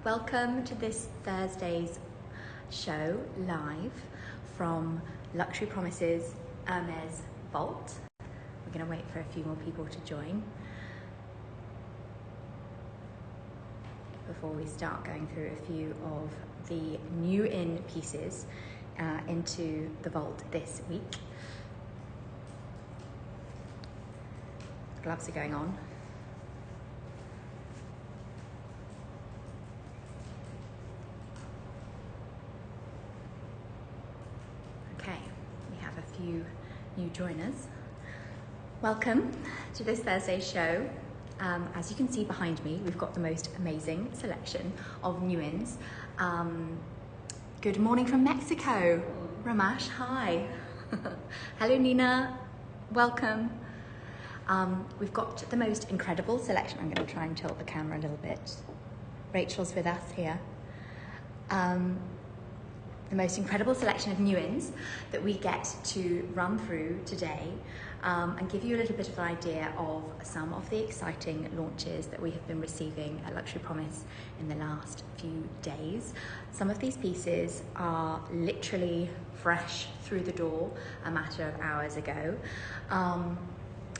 welcome to this Thursday's show live from Luxury Promises Hermes Vault. We're going to wait for a few more people to join before we start going through a few of the new in pieces into the vault this week. Gloves are going on. Okay, we have a few new joiners. Welcome to this Thursday's show. As you can see behind me, we've got the most amazing selection of new ins. Good morning from Mexico. Ramesh, hi. Hello Nina, welcome. We've got the most incredible selection. I'm going to try and tilt the camera a little bit. Rachel's with us here. The most incredible selection of new ins that we get to run through today and give you a little bit of an idea of some of the exciting launches that we have been receiving at Luxury Promise in the last few days. Some of these pieces are literally fresh through the door a matter of hours ago.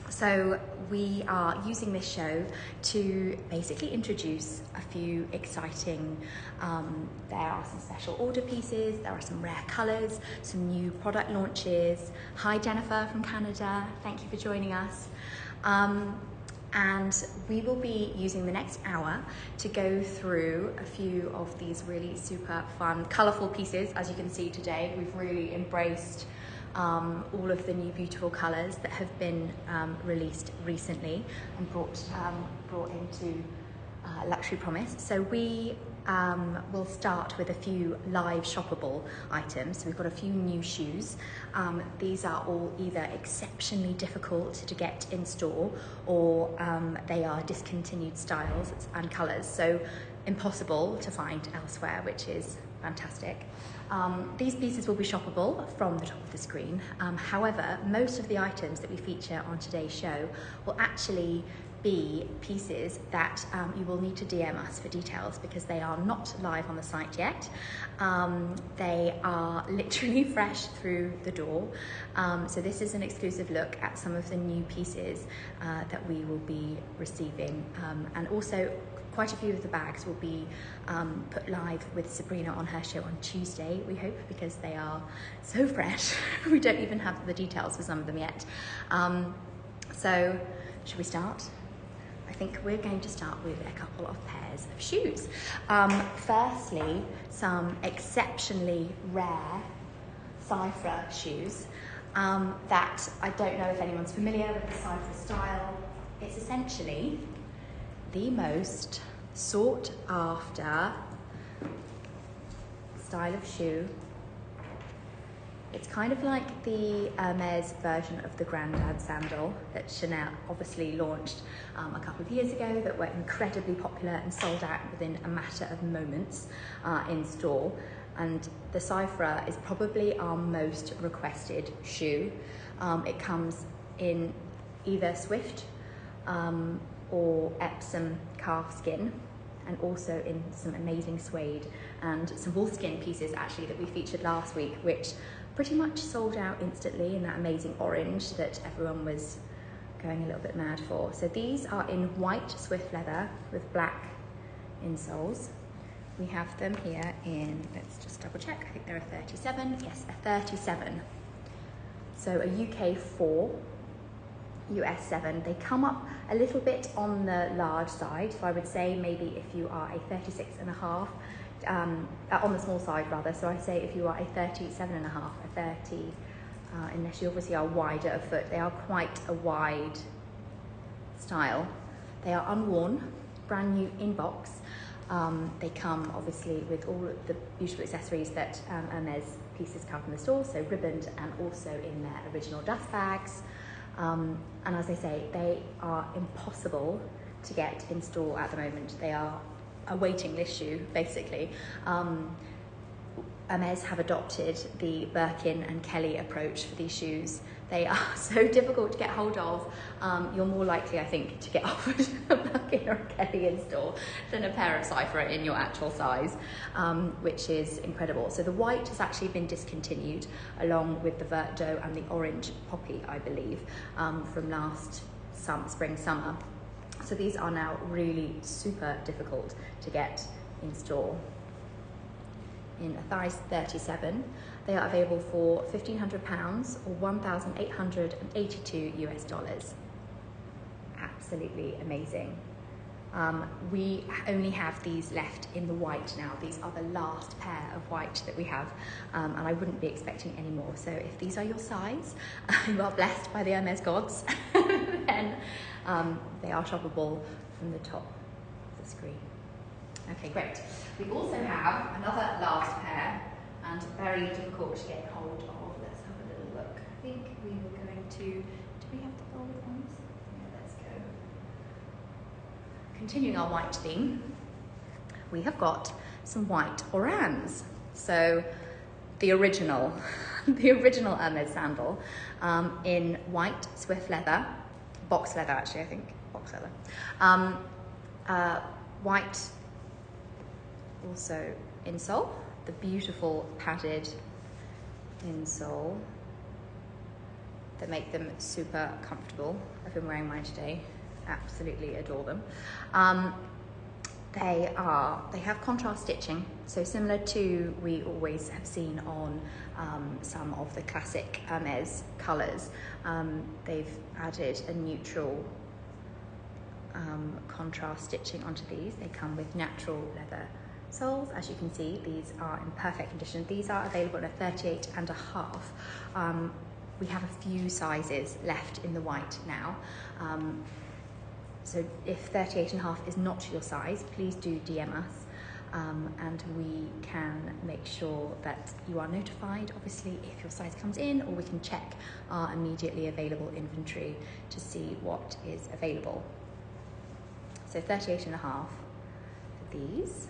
So we are using this show to basically introduce a few exciting, there are some special order pieces, there are some rare colours, some new product launches. Hi Jennifer from Canada, thank you for joining us. And we will be using the next hour to go through a few of these really super fun, colourful pieces. As you can see today, we've really embraced all of the new beautiful colours that have been released recently and brought into Luxury Promise. So we will start with a few live shoppable items. So we've got a few new shoes. These are all either exceptionally difficult to get in store or they are discontinued styles and colours, so impossible to find elsewhere, which is fantastic. These pieces will be shoppable from the top of the screen. However, most of the items that we feature on today's show will actually be pieces that you will need to DM us for details because they are not live on the site yet. They are literally fresh through the door. So this is an exclusive look at some of the new pieces that we will be receiving. And also quite a few of the bags will be put live with Sabrina on her show on Tuesday, we hope, because they are so fresh. We don't even have the details for some of them yet. So should we start? I think we're going to start with a couple of pairs of shoes. Firstly, some exceptionally rare Cypher shoes that I don't know if anyone's familiar with the Cypher style. It's essentially the most sought after style of shoe. It's kind of like the Hermes version of the Grandad Sandal that Chanel obviously launched a couple of years ago, that were incredibly popular and sold out within a matter of moments in store. And the Cypher is probably our most requested shoe. It comes in either Swift or Epsom calf skin, and also in some amazing suede and some wolfskin pieces actually that we featured last week, which pretty much sold out instantly in that amazing orange that everyone was going a little bit mad for. So these are in white Swift leather with black insoles. We have them here in, let's just double check, I think they're a 37, yes, a 37. So a UK 4, US 7. They come up a little bit on the large side, so I would say maybe if you are a 36 and a half, on the small side rather, so I say if you are a 37 and a half, a 30, unless you obviously are wider of foot, they are quite a wide style. They are unworn, brand new in box. They come obviously with all of the beautiful accessories that Hermes pieces come from the store, so ribboned and also in their original dust bags. And as I say, they are impossible to get in store at the moment. They are a waiting list shoe, basically. Hermes have adopted the Birkin and Kelly approach for these shoes. They are so difficult to get hold of. You're more likely, I think, to get offered a Birkin or a Kelly in store than a pair of Cypher in your actual size, which is incredible. So the white has actually been discontinued along with the Vert Dough and the orange poppy, I believe, from last spring, summer. So these are now really super difficult to get in store. In a size 37, they are available for £1,500 or $1,882 US. Absolutely amazing. We only have these left in the white now. These are the last pair of white that we have, and I wouldn't be expecting any more. So if these are your size, you are blessed by the Hermes gods, then they are shoppable from the top of the screen. Okay, great. We also have another last pair, and very difficult to get hold of. Let's have a little look. I think we were going to, do we have the gold ones? Yeah, let's go. Continuing our white theme, we have got some white orans. So the original Hermes Sandal in white Swift leather, box leather actually, I think, box leather. White also insole, the beautiful padded insole that make them super comfortable. I've been wearing mine today, absolutely adore them. They have contrast stitching, so similar to we always have seen on some of the classic Hermes colours. They've added a neutral contrast stitching onto these. They come with natural leather soles. As you can see, these are in perfect condition. These are available in a 38.5. We have a few sizes left in the white now. So if 38.5 is not your size, please do DM us, and we can make sure that you are notified, obviously, if your size comes in, or we can check our immediately available inventory to see what is available. So 38.5 for these.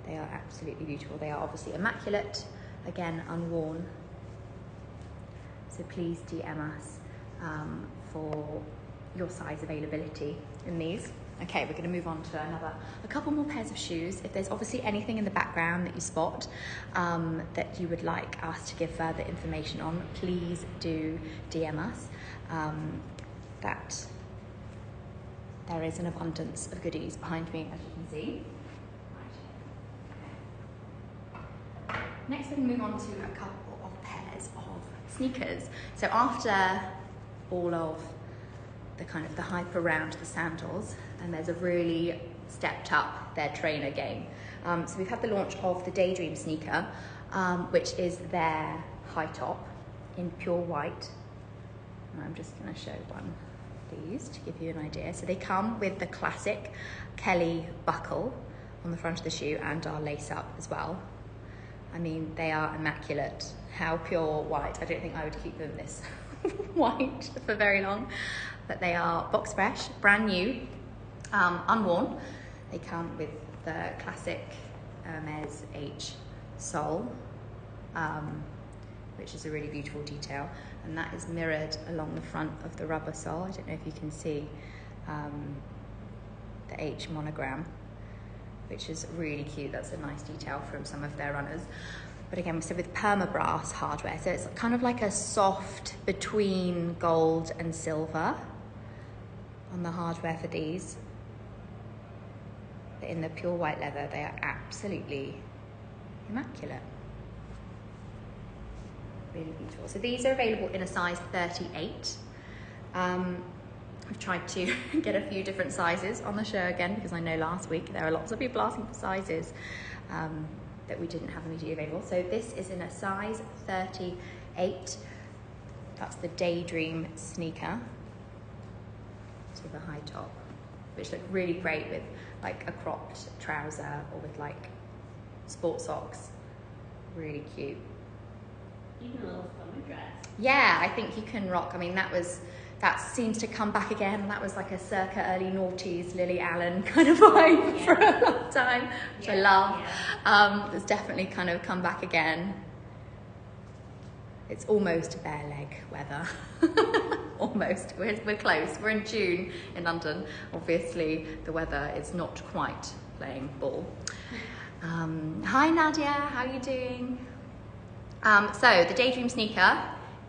They are absolutely beautiful. They are obviously immaculate, again, unworn. So please DM us for your size availability in these. Okay, we're going to move on to a couple more pairs of shoes. If there's obviously anything in the background that you spot that you would like us to give further information on, please do DM us. That there is an abundance of goodies behind me, as you can see. Next, we're going to move on to a couple of pairs of sneakers. So after all of the kind of the hype around the sandals, and there's a really stepped up their trainer game. So we've had the launch of the Daydream sneaker, which is their high top in pure white. And I'm just going to show one of these to give you an idea. So they come with the classic Kelly buckle on the front of the shoe and our lace up as well. I mean, they are immaculate. How pure white. I don't think I would keep them this white for very long, but they are box fresh, brand new, unworn. They come with the classic Hermes H sole, which is a really beautiful detail, and that is mirrored along the front of the rubber sole. I don't know if you can see the H monogram, which is really cute. That's a nice detail from some of their runners. But again, so with permabrass hardware, so it's kind of like a soft between gold and silver on the hardware for these. But in the pure white leather, they are absolutely immaculate. Really beautiful. So these are available in a size 38. I've tried to get a few different sizes on the show again, because I know last week there are lots of people asking for sizes that we didn't have immediately available. So this is in a size 38. That's the Daydream sneaker. So the high top, which look really great with like a cropped trouser or with like sport socks. Really cute. Even a little summer dress. Yeah, I think you can rock. I mean, that was that seems to come back again. That was like a circa early noughties Lily Allen kind of vibe for a long time, which I love. It's definitely kind of come back again. It's almost bare leg weather. Almost. We're close. We're in June in London. Obviously, the weather is not quite playing ball. Hi Nadia, how are you doing? So the Daydream sneaker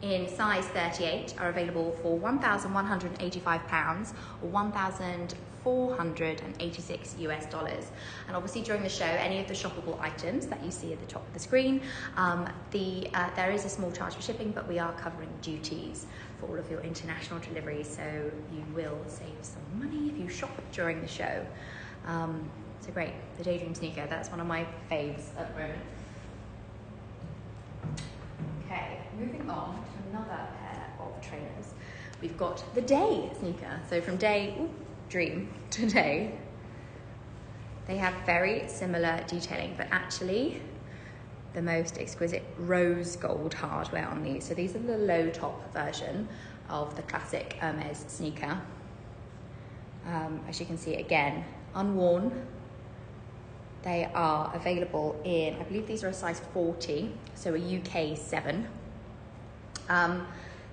in size 38 are available for £1,185 or $1,486 US. And obviously during the show, any of the shoppable items that you see at the top of the screen, there is a small charge for shipping, but we are covering duties for all of your international deliveries, so you will save some money if you shop during the show. So great, the Daydream sneaker, that's one of my faves at the moment. Okay, moving on to another pair of trainers. We've got the Day sneaker. So from Daydream to Day, they have very similar detailing, but actually the most exquisite rose gold hardware on these. So these are the low top version of the classic Hermes sneaker. As you can see, again, unworn. They are available in, I believe these are a size 40, so a UK 7.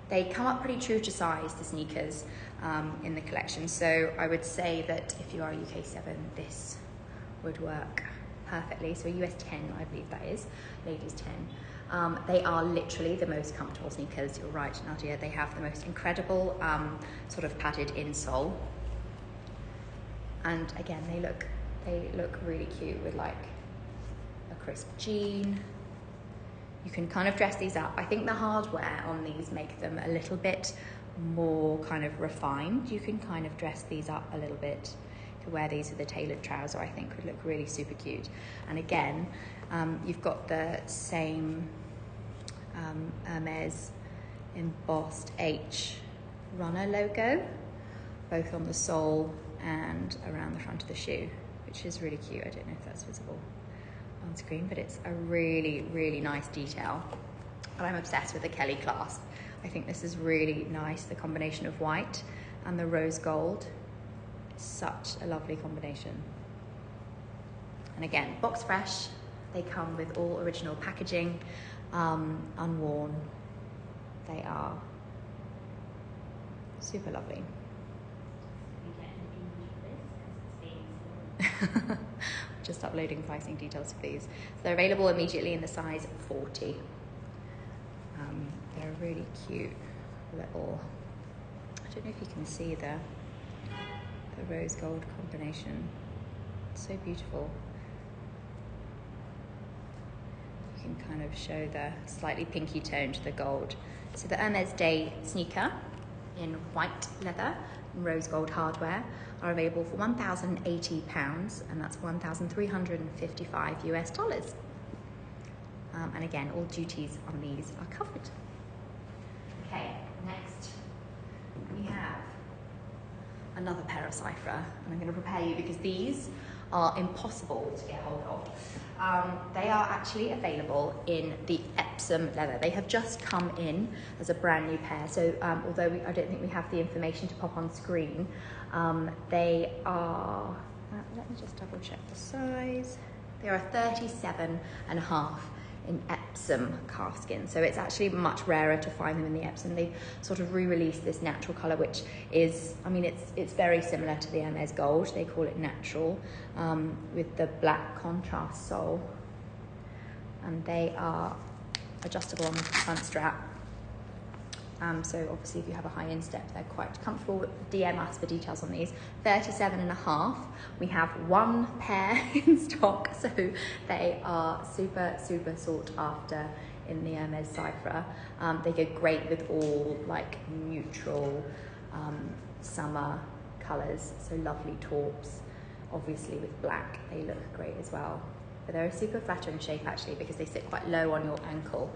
They come up pretty true to size, the sneakers, in the collection. So I would say that if you are a UK 7, this would work perfectly. So a US 10, I believe that is, ladies 10. They are literally the most comfortable sneakers. You're right, Nadia. They have the most incredible sort of padded insole. And again, they look really cute with like a crisp jean. You can kind of dress these up. I think the hardware on these make them a little bit more kind of refined. You can kind of dress these up a little bit. To wear these with a tailored trouser, I think would look really super cute. And again, you've got the same Hermes embossed H runner logo, both on the sole and around the front of the shoe, which is really cute. I don't know if that's visible on screen, but it's a really, really nice detail. And I'm obsessed with the Kelly clasp. I think this is really nice, the combination of white and the rose gold. Such a lovely combination. And again, box fresh. They come with all original packaging, unworn. They are super lovely. Just uploading pricing details for these. So they're available immediately in the size 40. They're a really cute little, I don't know if you can see the rose gold combination. It's so beautiful. You can kind of show the slightly pinky tone to the gold. So the Hermes Day sneaker in white leather and rose gold hardware are available for £1,080, and that's $1,355 US. And again, all duties on these are covered. Okay, next we have another pair of Cypher, and I'm going to prepare you because these are impossible to get hold of. They are actually available in the Epsom leather. They have just come in as a brand new pair, so although I don't think we have the information to pop on screen, they are, let me just double check the size. They are 37.5 in Epsom calfskin, so it's actually much rarer to find them in the Epsom. They've sort of re-released this natural colour, which is, I mean, it's very similar to the Hermes Gold. They call it natural, with the black contrast sole, and they are adjustable on the front strap. So obviously if you have a high instep, they're quite comfortable. DM us for details on these. 37.5. We have one pair in stock, so they are super, super sought after in the Hermes Cypher. They go great with all like neutral summer colours, so lovely taupes. Obviously with black, they look great as well. But they're a super flattering shape actually, because they sit quite low on your ankle.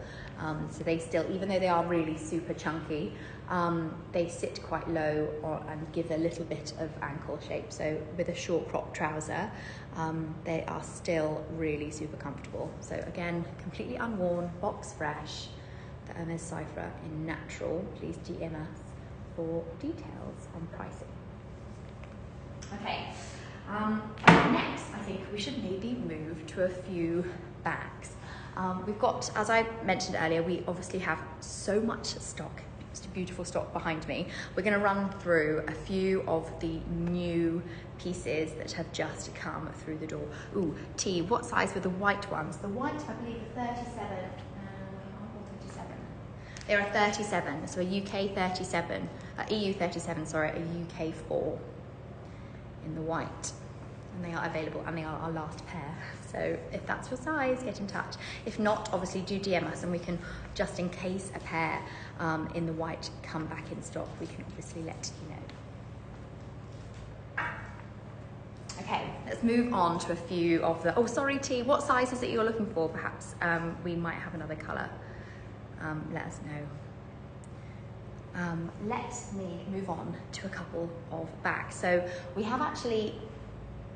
So they still, even though they are really super chunky, they sit quite low and give a little bit of ankle shape. So with a short crop trouser, they are still really super comfortable. So again, completely unworn, box fresh, the Hermes Cypher in natural. Please DM us for details on pricing. Okay, next I think we should maybe move to a few bags. We've got, as I mentioned earlier, we obviously have so much stock, just beautiful stock behind me. We're going to run through a few of the new pieces that have just come through the door. Ooh, T, what size were the white ones? The white, I believe, are 37. 37. They're a 37, so a UK 37, EU 37, sorry, a UK 4 in the white. And they are available, and they are our last pair. So if that's your size, get in touch. If not, obviously do DM us, and we can, just in case a pair in the white come back in stock, we can obviously let you know. Okay, let's move on to a few of the, oh sorry T, what size is it you're looking for? Perhaps we might have another colour. Let us know. Let me move on to a couple of bags. So we have actually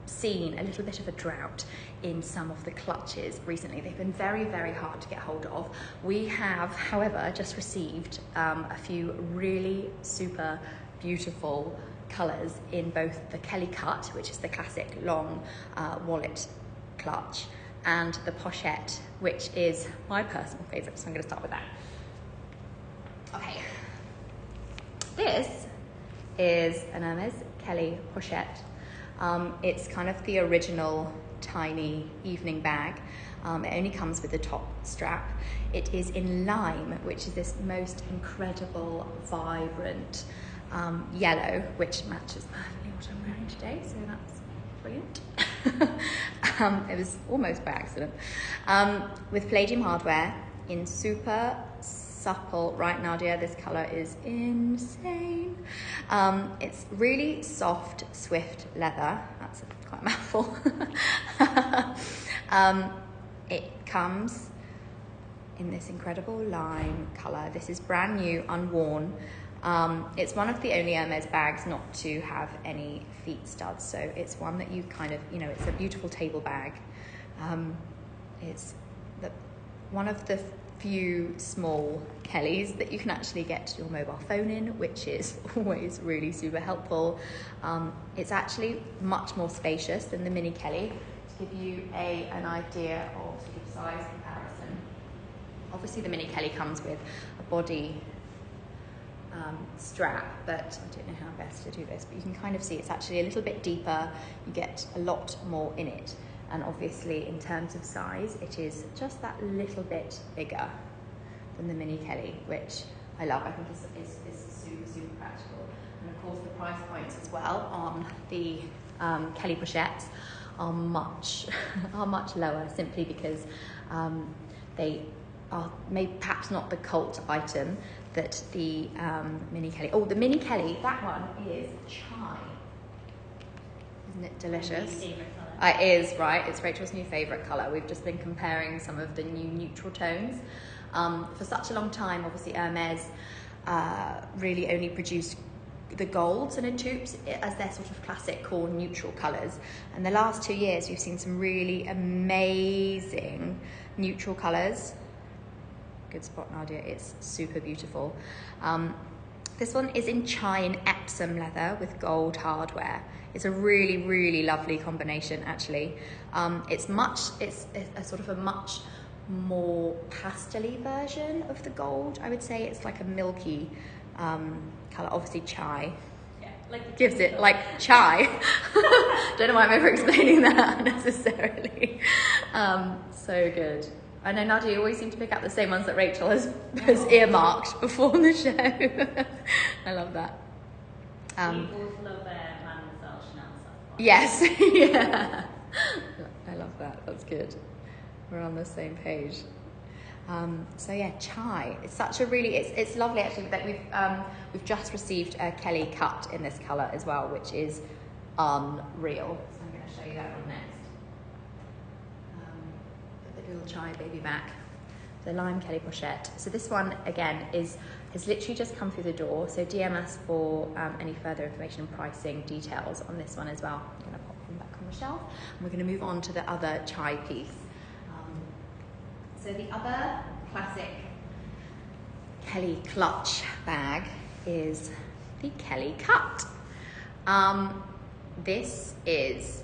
seen a little bit of a drought in some of the clutches recently. They've been very, very hard to get hold of. We have, however, just received a few really super beautiful colours in both the Kelly Cut, which is the classic long wallet clutch, and the Pochette, which is my personal favourite, so I'm going to start with that. Okay, this is an Hermes Kelly Pochette. It's kind of the original tiny evening bag. It only comes with the top strap. It is in lime, which is this most incredible, vibrant yellow, which matches perfectly what I'm wearing today, so that's brilliant. It was almost by accident. With palladium hardware in super supple, right Nadia, this colour is insane. It's really soft, swift leather. That's quite a mouthful. It comes in this incredible lime colour. This is brand new, unworn. It's one of the only Hermes bags not to have any feet studs, so it's one that you kind of, you know, it's a beautiful table bag. It's one of the few small Kellys that you can actually get your mobile phone in, which is always really super helpful. It's actually much more spacious than the mini Kelly. To give you an idea of sort of size comparison, obviously the mini Kelly comes with a body strap, but I don't know how best to do this, but you can kind of see it's actually a little bit deeper. You get a lot more in it. And obviously, in terms of size, it is just that little bit bigger than the mini Kelly, which I love. I think is super, super practical. And of course, the price points as well on the Kelly Pochettes are much lower, simply because they are maybe perhaps not the cult item that the mini Kelly. Oh, the mini Kelly, that one is chai. Isn't it delicious? It is, right? It's Rachel's new favourite colour. We've just been comparing some of the new neutral tones. For such a long time, obviously Hermes really only produced the golds and in tubes as their sort of classic core neutral colours. And the last 2 years, we've seen some really amazing neutral colours. Good spot, Nadia. It's super beautiful. This one is in chai and Epsom leather with gold hardware. It's a really, really lovely combination, actually. It's a sort of a much more pastel-y version of the gold. I would say it's like a milky colour. Obviously, chai. Yeah, like gives it like chai. Don't know why I'm over explaining that necessarily. So good. I know, Nadia, you always seem to pick up the same ones that Rachel has earmarked before the show. I love that. Yes, yeah. I love that, that's good. We're on the same page. So yeah, chai. It's such a really, it's lovely actually that we've just received a Kelly Cut in this colour as well, which is unreal. So I'm going to show you that one next. Put the little chai baby back. The lime Kelly Pochette. So this one again has literally just come through the door. So DM us for any further information and pricing details on this one as well. I'm going to pop them back on the shelf. And we're going to move on to the other chai piece. So the other classic Kelly clutch bag is the Kelly Cut. This is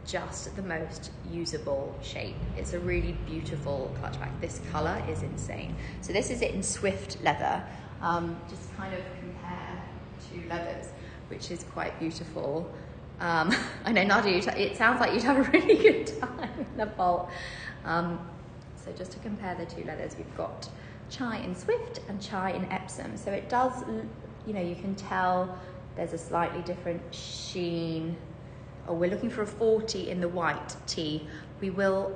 just the most usable shape. It's a really beautiful clutch bag. This color is insane. So this is it in Swift leather. Just kind of compare two leathers, which is quite beautiful. I know, Nadia, it sounds like you'd have a really good time in the vault. So just to compare the two leathers, we've got Chai in Swift and Chai in Epsom. So it does, you know, you can tell there's a slightly different sheen. Oh, we're looking for a 40 in the white tee. We will,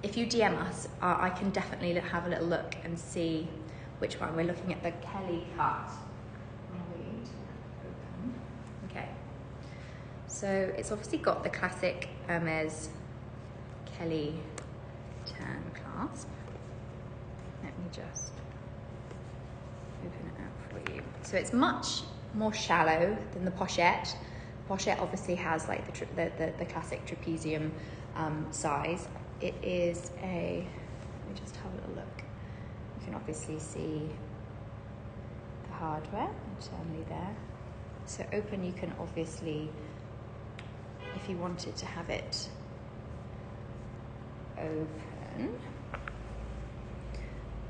if you DM us, I can definitely have a little look and see which one. We're looking at the Kelly Cut. Okay. So it's obviously got the classic Hermes Kelly tan clasp. Let me just open it up for you. So it's much more shallow than the pochette. Pochette obviously has like the classic trapezium size. It is a, let me just have a little look. You can obviously see the hardware internally there. So open, you can obviously, if you wanted to have it open,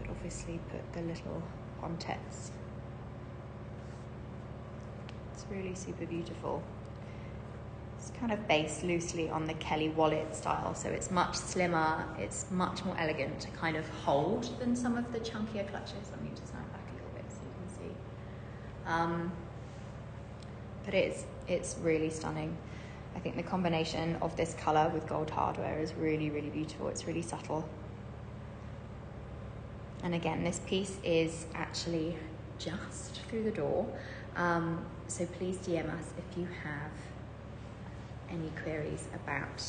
but obviously put the little pontets. It's really super beautiful. It's kind of based loosely on the Kelly wallet style, so it's much slimmer, it's much more elegant to kind of hold than some of the chunkier clutches. Let me just snap back a little bit so you can see. But it's really stunning. I think the combination of this color with gold hardware is really, really beautiful. It's really subtle. And again, this piece is actually just through the door. So please DM us if you have any queries about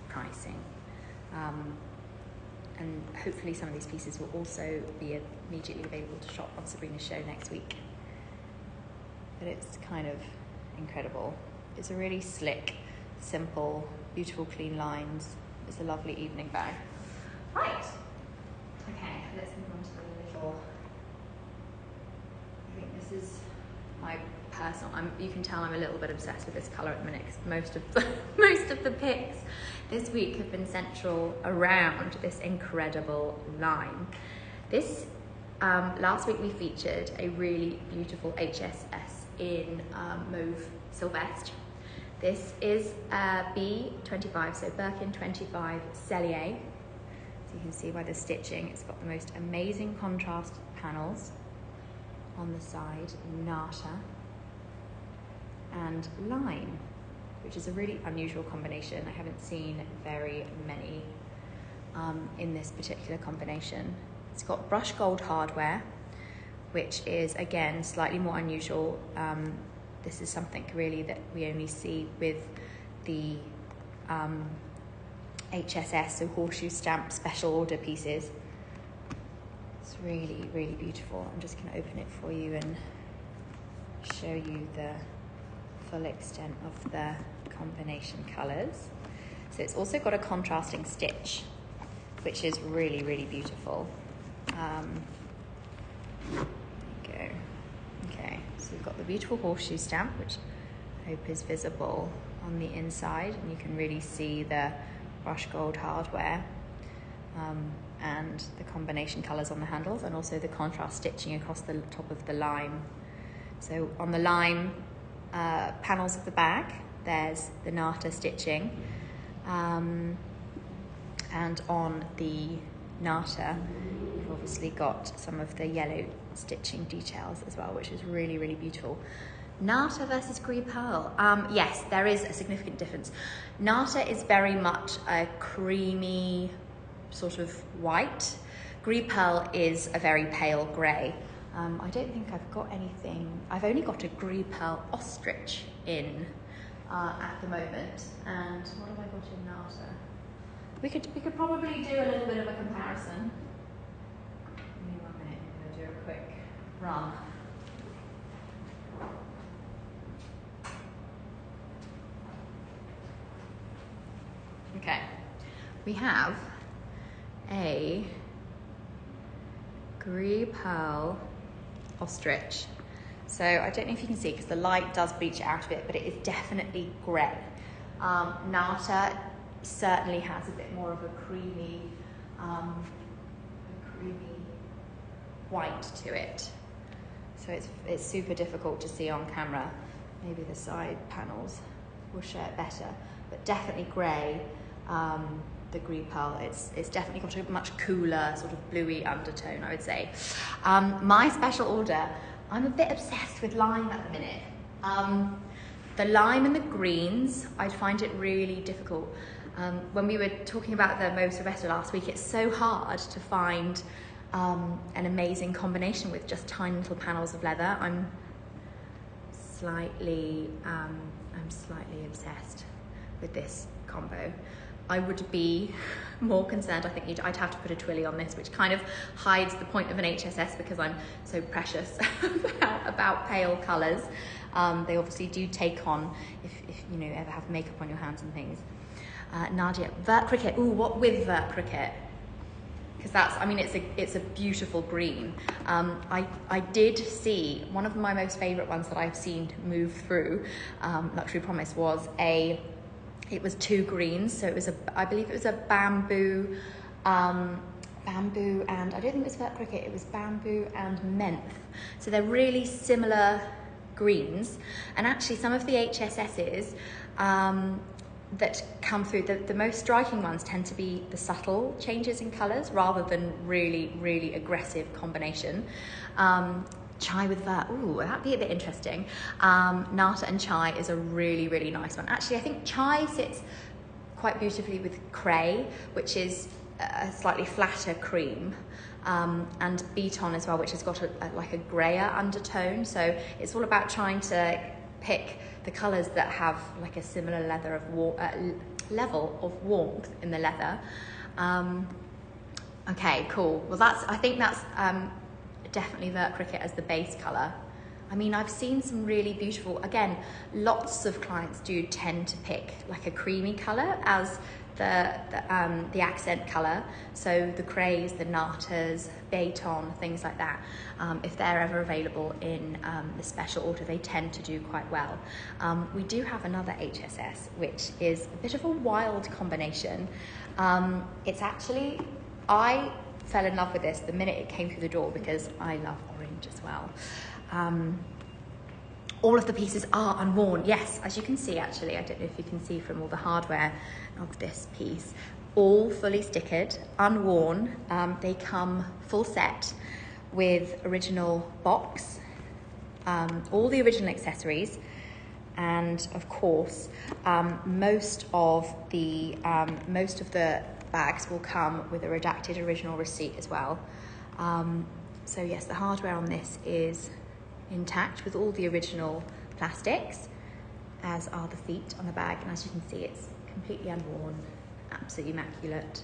pricing. And hopefully some of these pieces will also be immediately available to shop on Sabrina's show next week. But it's kind of incredible. It's a really slick, simple, beautiful, clean lines. It's a lovely evening bag. Right. Okay, let's move on to the little. I think this is my personal. You can tell I'm a little bit obsessed with this color at the minute because most of the pics this week have been central around this incredible line. This last week we featured a really beautiful HSS in mauve Sylvestre. This is B25, so Birkin 25 Cellier. So you can see by the stitching, it's got the most amazing contrast panels on the side, nata and lime, which is a really unusual combination. I haven't seen very many in this particular combination. It's got brushed gold hardware, which is again slightly more unusual. This is something really that we only see with the HSS, so Horseshoe Stamp special order pieces. It's really, really beautiful. I'm just going to open it for you and show you the full extent of the combination colours. So it's also got a contrasting stitch, which is really, really beautiful. There you go. Okay, so we've got the beautiful horseshoe stamp, which I hope is visible on the inside, and you can really see the brushed gold hardware and the combination colours on the handles, and also the contrast stitching across the top of the lime. So on the lime panels of the bag, there's the nata stitching, and on the nata you've obviously got some of the yellow stitching details as well, which is really, really beautiful. Nata versus Gris Pearl. Yes, there is a significant difference. Nata is very much a creamy sort of white. Gris Pearl is a very pale grey. I don't think I've got anything. I've only got a Gris Pearl Ostrich in at the moment. And what have I got in Nata? We could probably do a little bit of a comparison. Give me 1 minute. I'm going to do a quick run. Okay, we have a Gris Pearl Ostrich. So I don't know if you can see because the light does bleach it out a bit, but it is definitely grey. Nata certainly has a bit more of a creamy white to it. So it's super difficult to see on camera. Maybe the side panels will show it better, but definitely grey. The green pearl, it's definitely got a much cooler sort of bluey undertone, I would say. My special order, I'm a bit obsessed with lime at the minute. The lime and the greens, I'd find it really difficult. When we were talking about the Mauve Sylvester last week, it's so hard to find an amazing combination with just tiny little panels of leather. I'm slightly obsessed with this combo. I would be more concerned, I think I'd have to put a twilly on this, which kind of hides the point of an HSS because I'm so precious about pale colours. They obviously do take on, if you know, ever have makeup on your hands and things. Nadia, Vert Cricket, ooh, what with Vert Cricket? Because that's, I mean, it's a beautiful green. I did see, one of my most favourite ones that I've seen move through Luxury Promise was it was two greens, so it was I believe it was a bamboo and I don't think it was Vert Cricket, it was bamboo and menthe. So they're really similar greens, and actually some of the HSSs that come through, the most striking ones tend to be the subtle changes in colours rather than really aggressive combination. Chai with Vert, ooh, that'd be a bit interesting. Nata and Chai is a really nice one. Actually, I think Chai sits quite beautifully with Cray, which is a slightly flatter cream, and Beton as well, which has got like a grayer undertone. So it's all about trying to pick the colours that have like a similar level of warmth in the leather. Okay, cool. Well, I think that's definitely Vert Cricket as the base colour. I mean, I've seen some really beautiful, again, lots of clients do tend to pick like a creamy colour as the accent colour. So the Crays, the Natas, Beton, things like that, if they're ever available in the special order, they tend to do quite well. We do have another HSS, which is a bit of a wild combination. It's actually, I fell in love with this the minute it came through the door because I love orange as well. All of the pieces are unworn. Yes, as you can see, actually, I don't know if you can see from all the hardware of this piece, all fully stickered, unworn. They come full set with original box, all the original accessories, and of course, most of the bags will come with a redacted original receipt as well. So yes, the hardware on this is intact with all the original plastics, as are the feet on the bag, and as you can see, it's completely unworn, absolutely immaculate.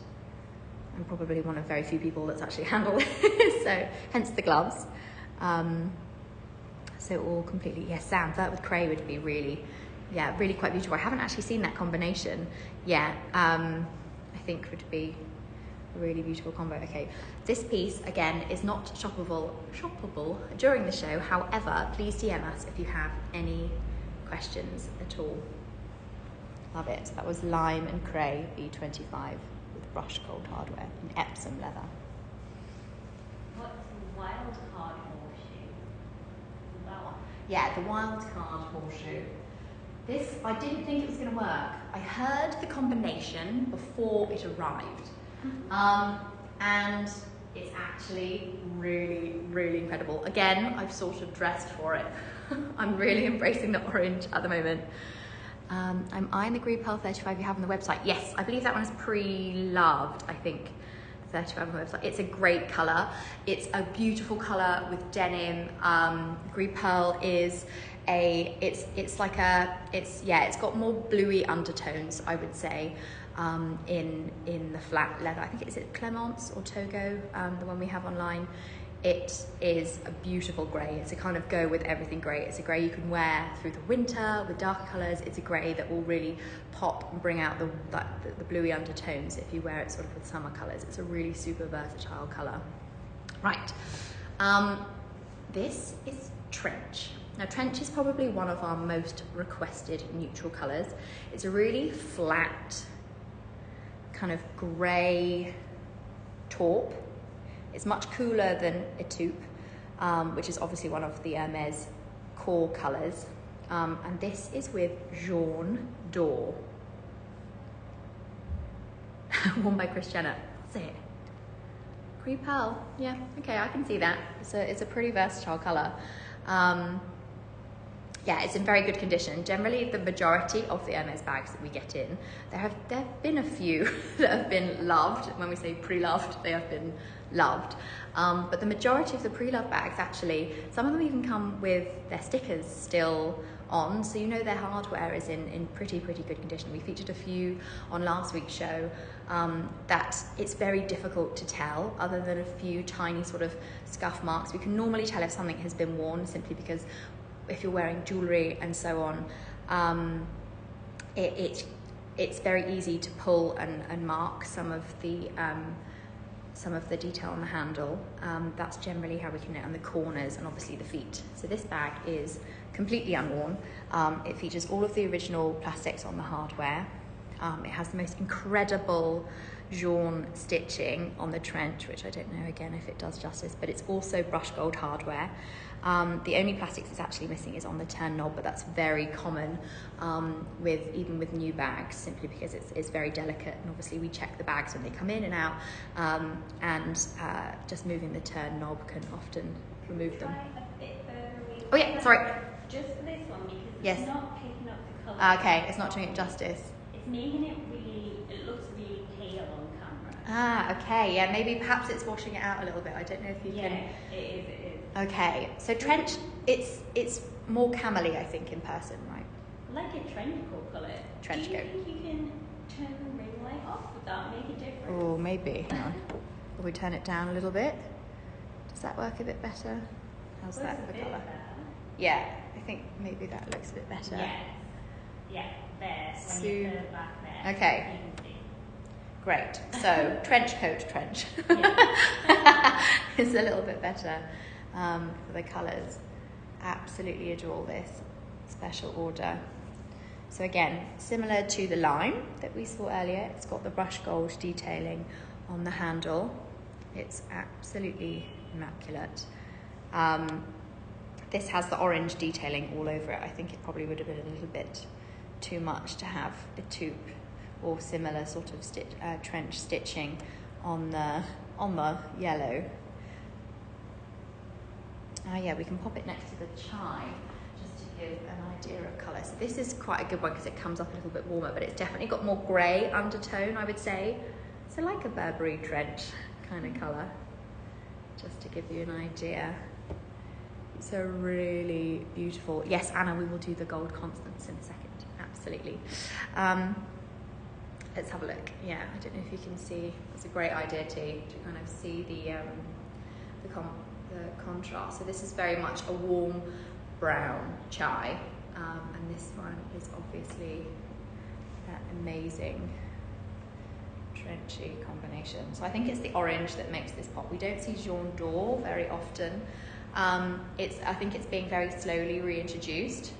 I'm probably one of very few people that's actually handled it, so hence the gloves. So all completely, yes, Sam, that with Cray would be really quite beautiful. I haven't actually seen that combination yet. I think would be a really beautiful combo. Okay, this piece again is not shoppable during the show. However, please DM us if you have any questions at all. Love it. That was Lime and Cray B25 with brushed gold hardware in Epsom leather. What's the Wildcard horseshoe? That one? Yeah, the Wildcard horseshoe. This, I didn't think it was going to work. I heard the combination before it arrived. And it's actually really incredible. Again, I've sort of dressed for it. I'm really embracing the orange at the moment. I'm eyeing the Green Pearl 35 you have on the website. Yes, I believe that one is pre-loved, I think. 35 on the website. It's a great colour. It's a beautiful colour with denim. Green Pearl is it's got more bluey undertones, I would say, in the flat leather. I think is it Clemence or Togo, the one we have online. It is a beautiful grey. It's a kind of go with everything grey. It's a grey you can wear through the winter with darker colours. It's a grey that will really pop and bring out the bluey undertones if you wear it sort of with summer colours. It's a really super versatile colour. Right, this is trench. Now trench is probably one of our most requested neutral colours. It's a really flat, kind of grey taupe. It's much cooler than a taupe, which is obviously one of the Hermes core colours. And this is with jaune d'or. Worn by Kris Jenner. That's it. Cream pearl. Yeah, okay, I can see that. It's a pretty versatile colour. Yeah, it's in very good condition. Generally, the majority of the Hermes bags that we get in, there have been a few that have been loved. When we say pre-loved, they have been loved. But the majority of the pre-loved bags, actually, some of them even come with their stickers still on, so you know their hardware is in pretty good condition. We featured a few on last week's show that it's very difficult to tell, other than a few tiny sort of scuff marks. We can normally tell if something has been worn simply because if you're wearing jewellery and so on, it's very easy to pull and mark some of the detail on the handle. That's generally how we can know, and the corners and obviously the feet. So this bag is completely unworn. It features all of the original plastics on the hardware. It has the most incredible jaune stitching on the trench, which I don't know again if it does justice, but it's also brushed gold hardware. The only plastics it's actually missing is on the turn knob, but that's very common even with new bags, simply because it's very delicate, and obviously we check the bags when they come in and out, and just moving the turn knob can often remove them. Oh yeah, sorry. Just for this one, because yes. It's not picking up the colour. Okay, it's not doing it justice. It's making it looks really pale on camera. Okay, yeah, maybe perhaps it's washing it out a little bit. I don't know if you can. Yeah, it is. Okay, so trench, it's more camely, I think, in person, right? Like a trench coat colour. Trench coat. Do you think you can turn the ring light off? Would that make a difference? Oh, maybe. Hang on. Will we turn it down a little bit? Does that work a bit better? How's that for colour? Yeah, I think maybe that looks a bit better. Yes. Yeah, there. When you turn it back there. Okay. You can see. Great. So, trench coat trench. It's a little bit better for the colours. Absolutely adore this. Special order. So again, similar to the lime that we saw earlier, it's got the brushed gold detailing on the handle. It's absolutely immaculate. This has the orange detailing all over it. I think it probably would have been a little bit too much to have a taupe or similar sort of trench stitching on the yellow. Yeah, we can pop it next to the chai just to give an idea of colour. So this is quite a good one because it comes up a little bit warmer, but it's definitely got more grey undertone, I would say. So like a Burberry trench kind of colour, just to give you an idea. It's a really beautiful. Yes, Anna, we will do the gold constants in a second. Absolutely. Let's have a look. Yeah, I don't know if you can see. It's a great idea to kind of see the contrast. So this is very much a warm brown chai, and this one is obviously that amazing trenchy combination. So I think it's the orange that makes this pop. We don't see jaune d'or very often. I think it's being very slowly reintroduced.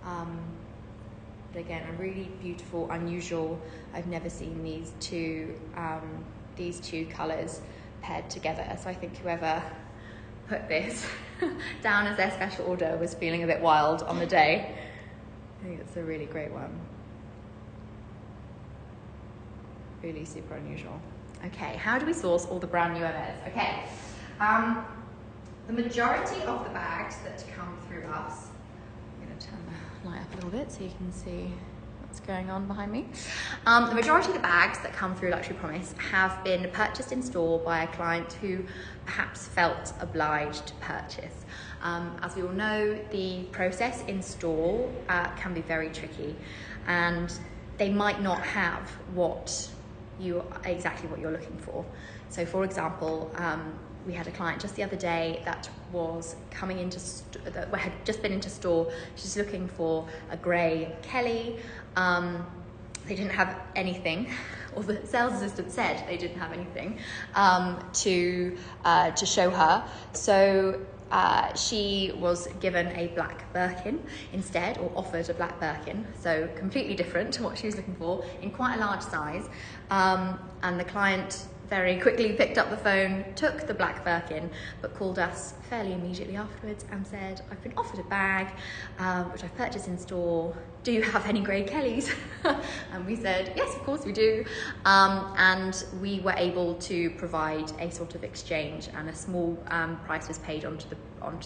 But again, a really beautiful, unusual. I've never seen these two colours paired together. So I think whoever put this down as their special order was feeling a bit wild on the day. I think it's a really great one. Really super unusual. Okay, how do we source all the brand new Hermes? Okay, the majority of the bags that come through us, I'm going to turn the light up a little bit so you can see what's going on behind me. The majority of the bags that come through Luxury Promise have been purchased in store by a client who perhaps felt obliged to purchase. As we all know, the process in store can be very tricky, and they might not have exactly what you're looking for. So for example, we had a client just the other day that was coming into that had just been into store. She's looking for a grey Kelly. They didn't have anything, or the sales assistant said they didn't have anything to show her. So she was given a black Birkin instead, or offered a black Birkin, so completely different to what she was looking for, in quite a large size. And the client very quickly picked up the phone, took the black Birkin, but called us fairly immediately afterwards and said, I've been offered a bag, which I've purchased in store. Do you have any grey Kellys? And we said, yes, of course we do. And we were able to provide a sort of exchange, and a small price was paid onto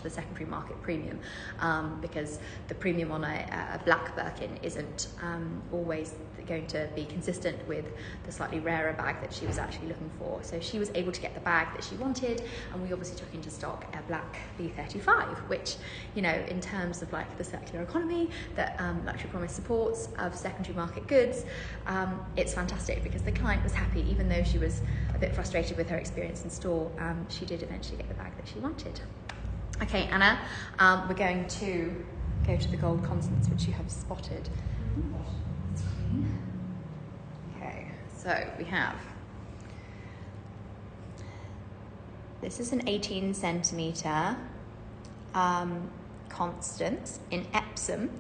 the secondary market premium, because the premium on a black Birkin isn't always going to be consistent with the slightly rarer bag that she was actually looking for. So she was able to get the bag that she wanted, and we obviously took into stock a black B35, which, you know, in terms of like the circular economy that Luxury Promise supports of secondary market goods, it's fantastic because the client was happy, even though she was a bit frustrated with her experience in store. She did eventually get the bag that she wanted. Okay, Anna, we're going to go to the gold constants, which you have spotted. Okay, so we have, this is an 18 centimeter Constance in Epsom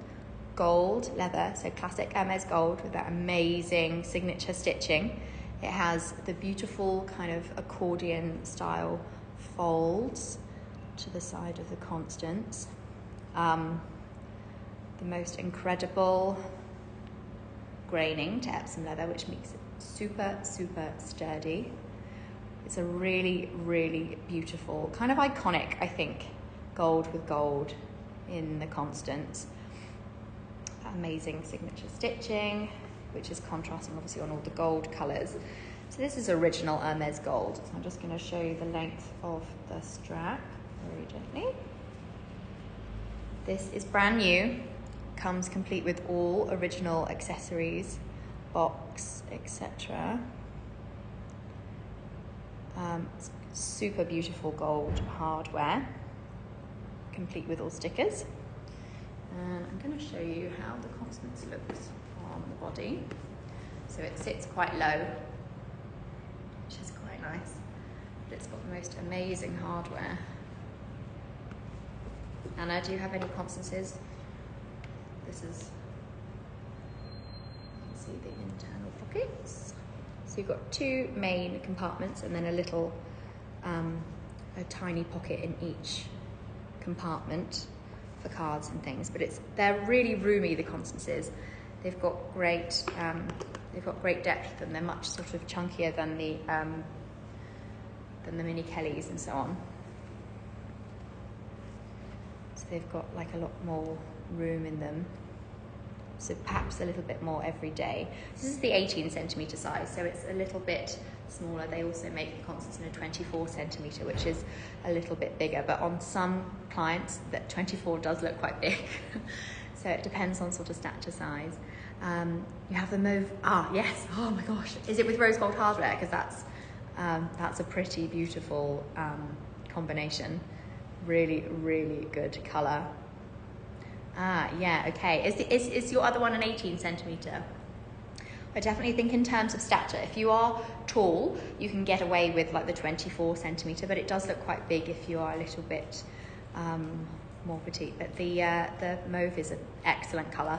gold leather, so classic Hermes gold with that amazing signature stitching. It has the beautiful kind of accordion style folds to the side of the Constance. The most incredible graining to Epsom leather, which makes it super, super sturdy. It's a really, really beautiful, kind of iconic, I think, gold with gold in the Constance. Amazing signature stitching, which is contrasting obviously on all the gold colours. So this is original Hermes gold. So I'm just going to show you the length of the strap very gently. This is brand new, comes complete with all original accessories, box, etc. Super beautiful gold hardware, complete with all stickers. And I'm going to show you how the Constance looks on the body. So it sits quite low, which is quite nice, but it's got the most amazing hardware. Anna, do you have any Constances? This is, you can see the internal pockets. So you've got two main compartments and then a little, a tiny pocket in each compartment for cards and things. But they're really roomy, the Constances. They've got great depth, and they're much sort of chunkier than the mini Kellys and so on. So they've got like a lot more room in them. So perhaps a little bit more every day. This is the 18 centimeter size, so it's a little bit smaller. They also make the Constance in a 24 centimeter, which is a little bit bigger, but on some clients that 24 does look quite big. So it depends on sort of stature size. You have the mauve, yes, oh my gosh. Is it with rose gold hardware? Because that's a pretty beautiful combination. Really, really good colour. Yeah, okay. Is your other one an 18 centimetre? I definitely think in terms of stature, if you are tall, you can get away with like the 24 centimetre, but it does look quite big if you are a little bit more petite. But the mauve is an excellent colour.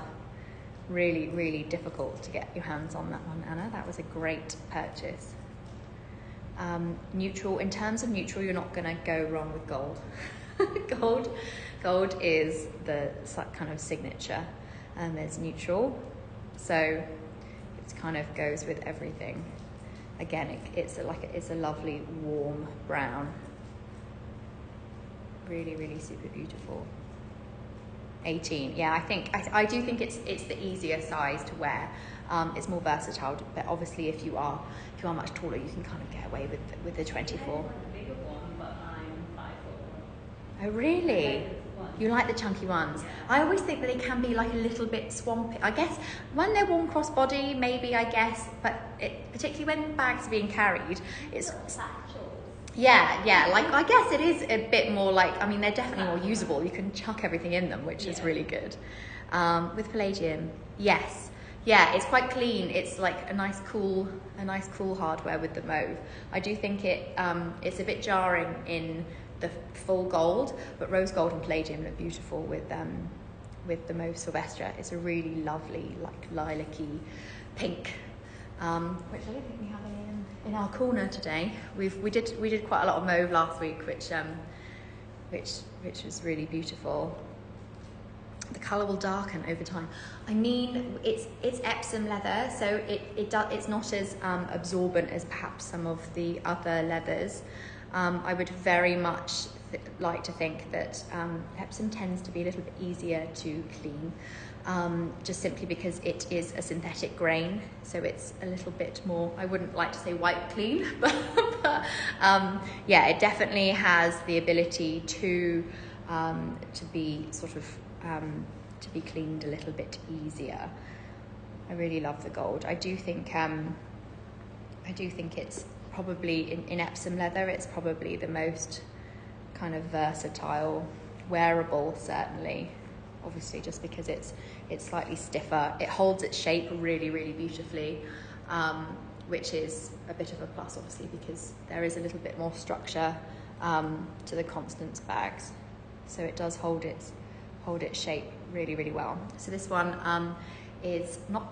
Really, really difficult to get your hands on that one, Anna. That was a great purchase. Neutral, in terms of neutral, you're not going to go wrong with gold. Gold is the kind of signature, and there's neutral, so it kind of goes with everything. Again, it's a lovely warm brown. Really, really super beautiful. 18, yeah, I do think it's the easier size to wear. It's more versatile, but obviously if you are much taller, you can kind of get away with the 24. Oh really? You like the chunky ones? Yeah. I always think that they can be like a little bit swampy. I guess when they're worn crossbody, maybe, I guess, but particularly when bags are being carried, it's... Yeah, like I guess it is a bit more like, I mean, they're definitely more usable. You can chuck everything in them, which is really good. With palladium, yes. Yeah, it's quite clean. It's like a nice cool hardware with the mauve. I do think it's a bit jarring in the full gold, but rose gold and palladium look beautiful with the Mauve Sylvestre. It's a really lovely, like lilac-y pink, which I don't think we have any in our corner today. We did quite a lot of mauve last week, which was really beautiful. The colour will darken over time. I mean, it's Epsom leather, so it's not as absorbent as perhaps some of the other leathers. I would very much like to think that Epsom tends to be a little bit easier to clean, just simply because it is a synthetic grain, so it's a little bit more, I wouldn't like to say wipe clean, but yeah, it definitely has the ability to be sort of to be cleaned a little bit easier. I really love the gold. I do think it's probably in Epsom leather, it's probably the most kind of versatile, wearable, certainly. Obviously, just because it's slightly stiffer, it holds its shape really, really beautifully, which is a bit of a plus, obviously, because there is a little bit more structure to the Constance bags, so it does hold its shape really, really well. So this one is not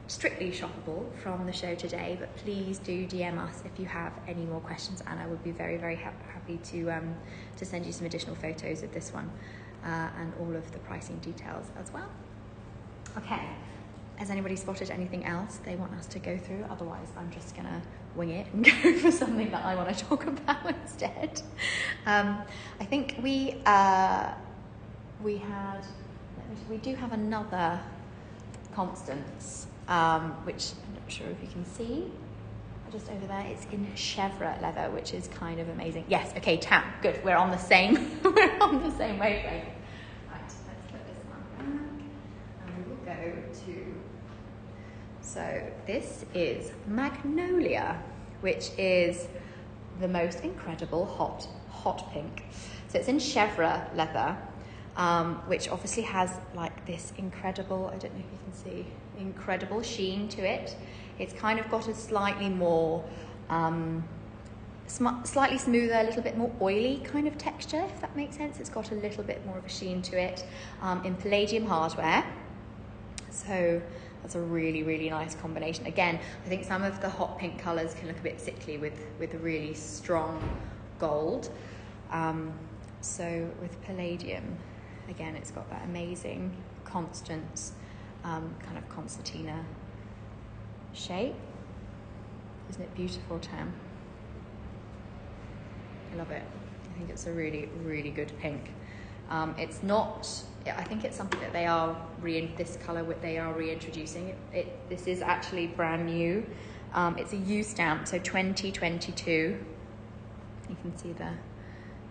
strictly shoppable from the show today, but please do DM us if you have any more questions, and I would be very, very happy to send you some additional photos of this one and all of the pricing details as well. Okay, has anybody spotted anything else they want us to go through? Otherwise, I'm just gonna wing it and go for something that I want to talk about instead. I think we do have another Constance, which I'm not sure if you can see, just over there. It's in chèvre leather, which is kind of amazing. Yes, okay, Tam, good. We're on the same wavelength. Right, let's put this one back, and we will go to. So this is Magnolia, which is the most incredible hot pink. So it's in chèvre leather, which obviously has like this incredible, I don't know if you can see, incredible sheen to it. It's kind of got a slightly more, slightly smoother, a little bit more oily kind of texture, if that makes sense. It's got a little bit more of a sheen to it, in palladium hardware. So that's a really, really nice combination. Again, I think some of the hot pink colours can look a bit sickly with a really strong gold. So with palladium, again, it's got that amazing Constance, kind of concertina shape. Isn't it beautiful, Tam? I love it. I think it's a really, really good pink. It's not, I think it's something that they are this colour they are reintroducing. This is actually brand new. It's a U stamp, so 2022. You can see the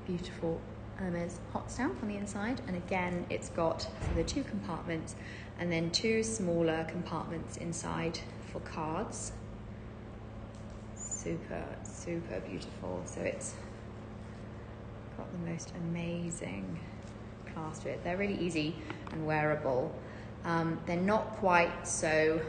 beautiful Hermes hot stamp on the inside, and again it's got the 2 compartments and then 2 smaller compartments inside for cards. Super, super beautiful. So it's got the most amazing class to it. They're really easy and wearable. They're not quite so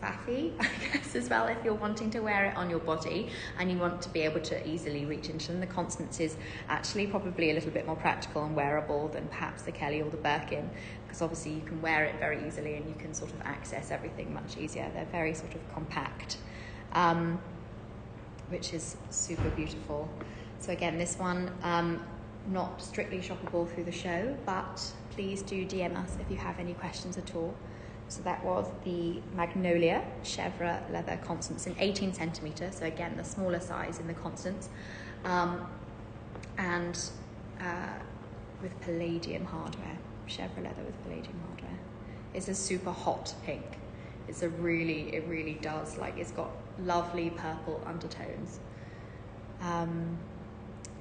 faffy, I guess, as well, if you're wanting to wear it on your body and you want to be able to easily reach into them. The Constance is actually probably a little bit more practical and wearable than perhaps the Kelly or the Birkin, because obviously you can wear it very easily and you can sort of access everything much easier. They're very sort of compact, which is super beautiful. So again, this one, not strictly shoppable through the show, but please do DM us if you have any questions at all. So that was the Magnolia chèvre leather Constance in 18 centimetre, so again the smaller size in the Constance, and with palladium hardware, chèvre leather with palladium hardware. It's a super hot pink. It really does, like, it's got lovely purple undertones.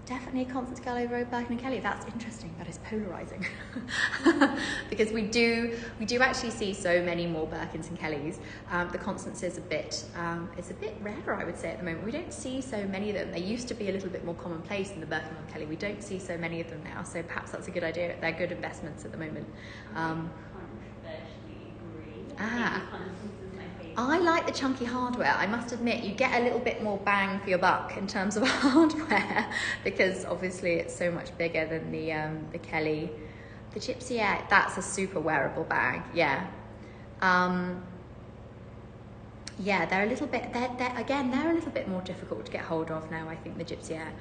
Definitely a Constance girl over Birkin and Kelly. That's interesting. That is polarizing, because we do actually see so many more Birkins and Kellys. The Constance is a bit rarer, I would say, at the moment. We don't see so many of them. They used to be a little bit more commonplace in the Birkin and Kelly. We don't see so many of them now. So perhaps that's a good idea. They're good investments at the moment. Controversially agree. I think Constance is my favourite. I like the chunky hardware. I must admit, you get a little bit more bang for your buck in terms of hardware because obviously it's so much bigger than the Kelly. The Gypsy Air, that's a super wearable bag, yeah. Yeah, they're a little bit, they're a little bit more difficult to get hold of now, I think, the Gypsy Air.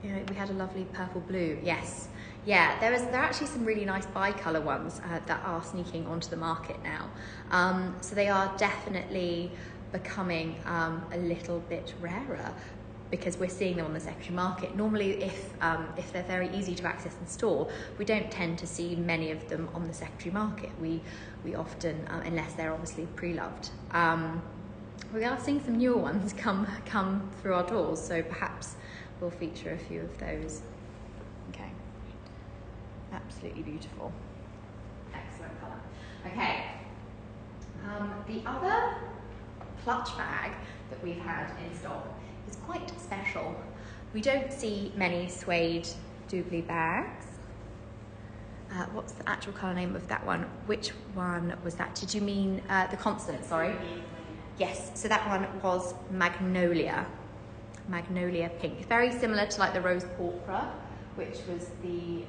We had a lovely purple blue, yes. Yeah, there are actually some really nice bi-colour ones that are sneaking onto the market now. So they are definitely becoming a little bit rarer because we're seeing them on the secondary market. Normally, if they're very easy to access in store, we don't tend to see many of them on the secondary market. We often, unless they're obviously pre-loved. We are seeing some newer ones come through our doors, so perhaps we'll feature a few of those. Okay. Absolutely beautiful. Excellent colour. Okay. The other clutch bag that we've had in stock is quite special. We don't see many suede doubly bags. What's the actual colour name of that one? Which one was that? Did you mean the Constant, sorry? Yes, so that one was Magnolia. Magnolia pink. Very similar to like the Rose Porpora, which was the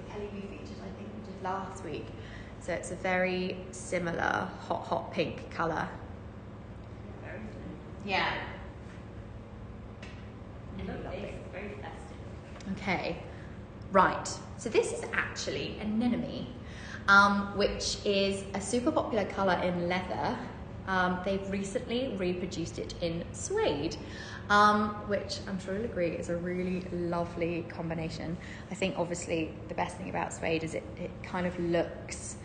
Kelly we featured, I think we did last week. So it's a very similar hot pink colour. Yeah. It looks very festive. Okay, right. So this is actually an anemone, which is a super popular colour in leather. They've recently reproduced it in suede, which I'm sure you'll agree is a really lovely combination. I think obviously the best thing about suede is it kind of looks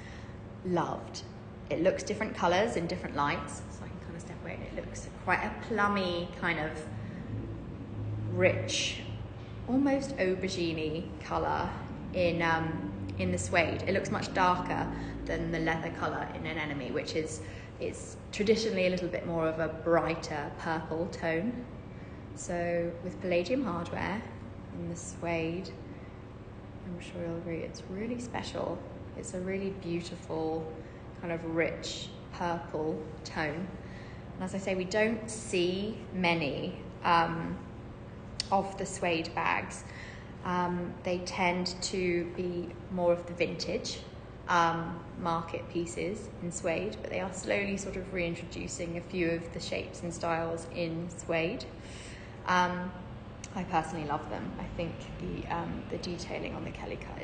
loved. It looks different colours in different lights, so I can kind of step away, and it looks quite a plummy kind of rich, almost aubergine-y colour in the suede. It looks much darker than the leather colour in an anemone, which is traditionally a little bit more of a brighter purple tone. So with palladium hardware in the suede, I'm sure you'll agree it's really special. It's a really beautiful kind of rich purple tone. And as I say, we don't see many of the suede bags. They tend to be more of the vintage market pieces in suede, but they are slowly sort of reintroducing a few of the shapes and styles in suede. I personally love them. I think the detailing on the Kelly Cut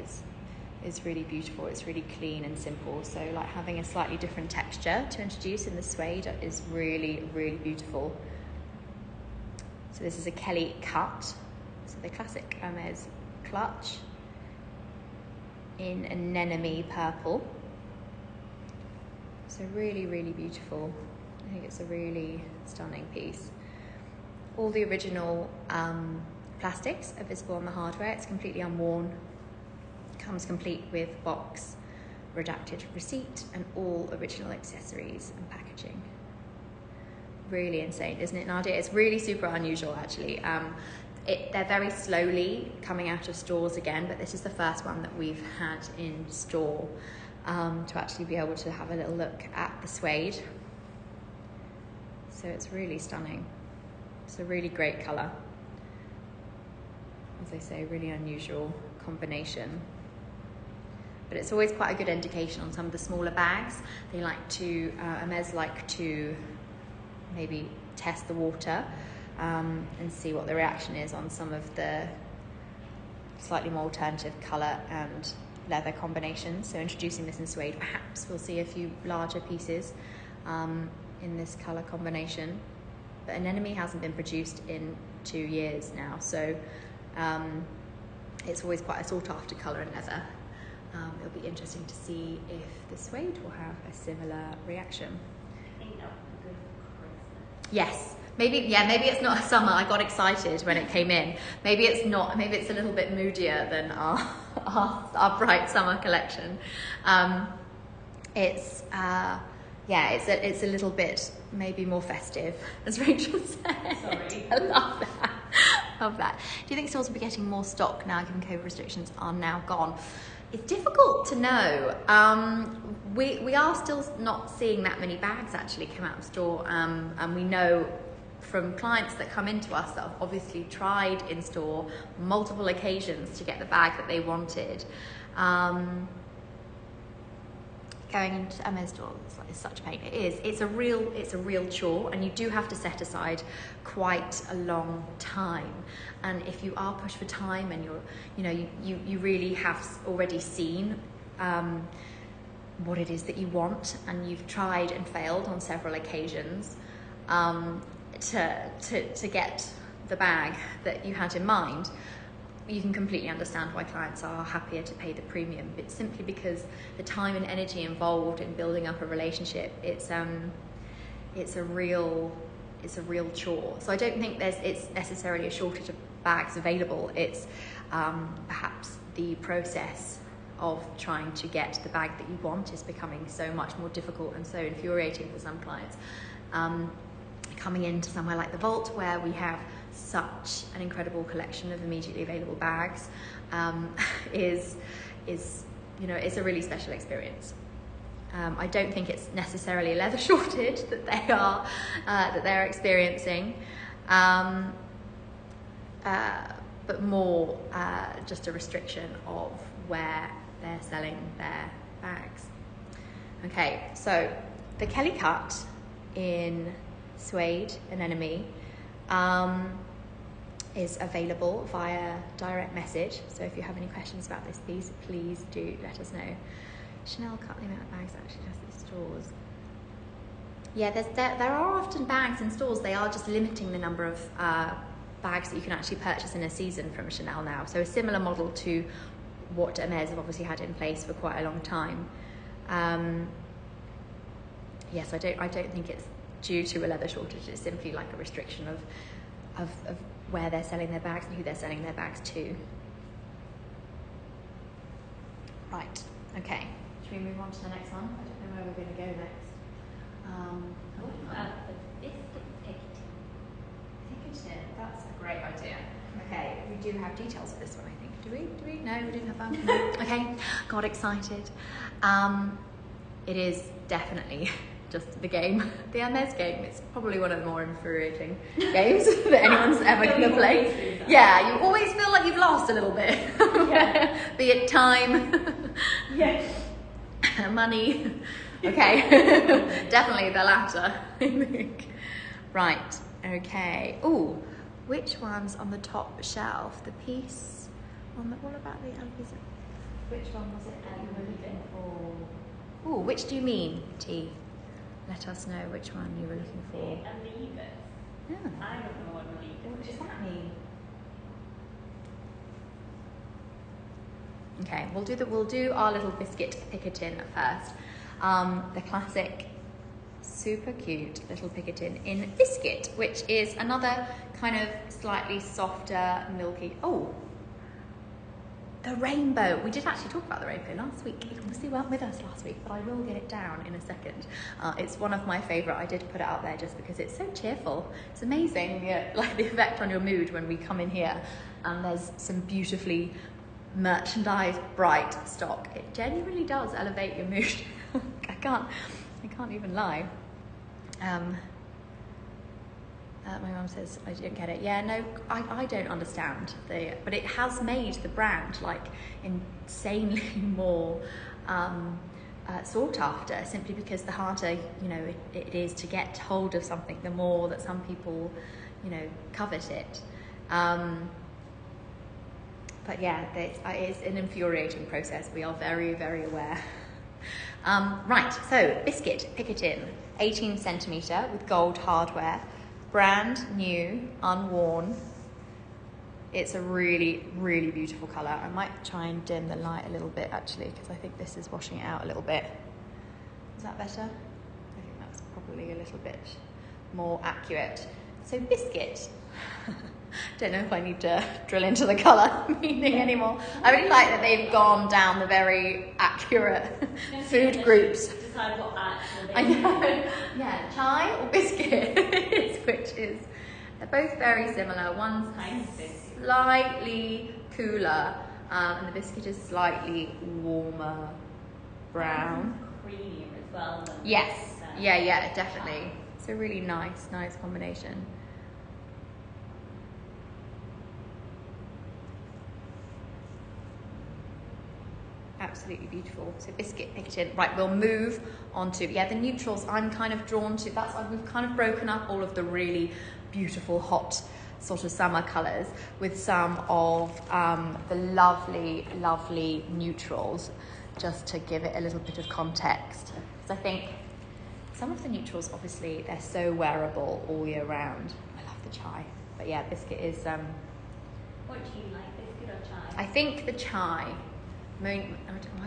is really beautiful. It's really clean and simple. So like having a slightly different texture to introduce in the suede is really, really beautiful. So this is a Kelly Cut. So the classic Hermes clutch in anemone purple. So really, really beautiful. I think it's a really stunning piece. All the original plastics are visible on the hardware. It's completely unworn. Comes complete with box, redacted receipt, and all original accessories and packaging. Really insane, isn't it, Nadia? It's really super unusual, actually. They're very slowly coming out of stores again, but this is the first one that we've had in store to actually be able to have a little look at the suede. So it's really stunning. It's a really great colour. As I say, really unusual combination. But it's always quite a good indication on some of the smaller bags. They like to, Hermes like to maybe test the water and see what the reaction is on some of the slightly more alternative colour and leather combinations. So introducing this in suede, perhaps we'll see a few larger pieces in this colour combination. But an anemone hasn't been produced in 2 years now, so it's always quite a sought after colour in leather. It'll be interesting to see if the suede will have a similar reaction. I think that would be good for Christmas. Yes, maybe it's not summer. I got excited when it came in. Maybe it's not. Maybe it's a little bit moodier than our bright summer collection. It's a little bit maybe more festive, as Rachel said. Sorry. I love that. Love that. Do you think stores will be getting more stock now, given COVID restrictions are now gone? It's difficult to know. We are still not seeing that many bags actually come out of store, and we know from clients that come into us that have obviously tried in store multiple occasions to get the bag that they wanted. Going into Hermes store is such a pain. It is. It's a real chore, and you do have to set aside quite a long time. And if you are pushed for time, and you really have already seen what it is that you want, and you've tried and failed on several occasions to get the bag that you had in mind, you can completely understand why clients are happier to pay the premium. It's simply because the time and energy involved in building up a relationship, it's a real chore. So I don't think it's necessarily a shortage of bags available. It's perhaps the process of trying to get the bag that you want is becoming so much more difficult and so infuriating for some clients. Coming into somewhere like the Vault, where we have such an incredible collection of immediately available bags, is it's a really special experience. I don't think it's necessarily a leather shortage that they're experiencing, but more just a restriction of where they're selling their bags. Okay, so the Kelly Cut in suede anemone is available via direct message. So if you have any questions about this piece, please do let us know. Chanel cut the amount of bags actually does the stores. Yeah, there are often bags in stores. They are just limiting the number of bags that you can actually purchase in a season from Chanel now. So a similar model to what Hermes have obviously had in place for quite a long time. Yes, I don't think it's due to a leather shortage. It's simply like a restriction of where they're selling their bags and who they're selling their bags to. Right, okay. Should we move on to the next one? I don't know where we're going to go next. The biscuit Picketing, that's a great idea. Okay, we do have details of this one, I think. Do we? No, we didn't have that. Okay, got excited. It is definitely just the game, the Hermes game. It's probably one of the more infuriating games that anyone's ever going to play. Yeah, you always feel like you've lost a little bit. Yeah. Be it time, money. Okay, definitely the latter, I think. Right, okay. Ooh, which one's on the top shelf? The piece on the, what about the other? Which one was it that you were looking for? Ooh, which do you mean, T? Let us know which one you were looking for. A lever. Yeah. I don't know what a lever What does that mean? Okay, we'll do our little biscuit picketing first. The classic, super cute little picketing in biscuit, which is another kind of slightly softer, milky. Oh, the rainbow. We did actually talk about the rainbow last week. You obviously weren't with us last week, but I will get it down in a second. It's one of my favourite. I did put it out there just because it's so cheerful. It's amazing, like the effect on your mood when we come in here. And there's some beautifully merchandised, bright stock. It genuinely does elevate your mood. I can't even lie. My mum says I didn't get it. Yeah, no, I don't understand. But it has made the brand like insanely more sought after, simply because the harder it is to get hold of something, the more that some people covet it. But yeah, it's an infuriating process. We are very, very aware. Right, so biscuit picketing, 18 centimetre with gold hardware. Brand new, unworn. It's a really, really beautiful colour. I might try and dim the light a little bit actually, because I think this is washing it out a little bit. Is that better? I think that's probably a little bit more accurate. So biscuit. Don't know if I need to drill into the colour meaning anymore. I really like that they've gone down the very accurate food groups. Decide what actually. I know. Yeah, chai or biscuit, which is, they're both very similar. One's slightly cooler, And the biscuit is slightly warmer brown. Creamier as well. Yes, yeah, definitely. It's a really nice combination. Absolutely beautiful. So biscuit, picketed. Right, we'll move on to, the neutrals I'm kind of drawn to. That's why we've kind of broken up all of the really beautiful, hot sort of summer colours with some of the lovely neutrals, just to give it a little bit of context. Because I think some of the neutrals, obviously, they're so wearable all year round. I love the chai. But yeah, biscuit is... What do you like, biscuit or chai? I think the chai. I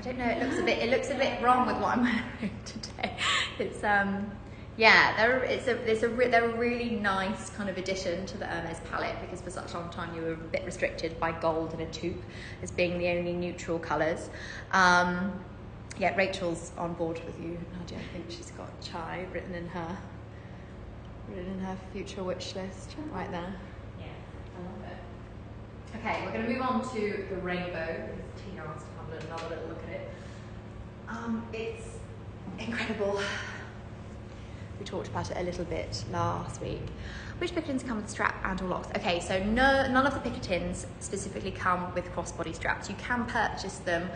don't know. It looks a bit wrong with what I'm wearing today. It's they're a really nice kind of addition to the Hermes palette, because for such a long time you were a bit restricted by gold and a taupe as being the only neutral colours. Rachel's on board with you, Nadia. I think she's got chai written in her future wish list right there. Yeah, I love it. Okay, we're going to move on to the rainbow. Tina wants to have another little look at it. It's incredible. We talked about it a little bit last week. Which picketins come with strap and or locks? Okay, so none of the picketins specifically come with crossbody straps. You can purchase them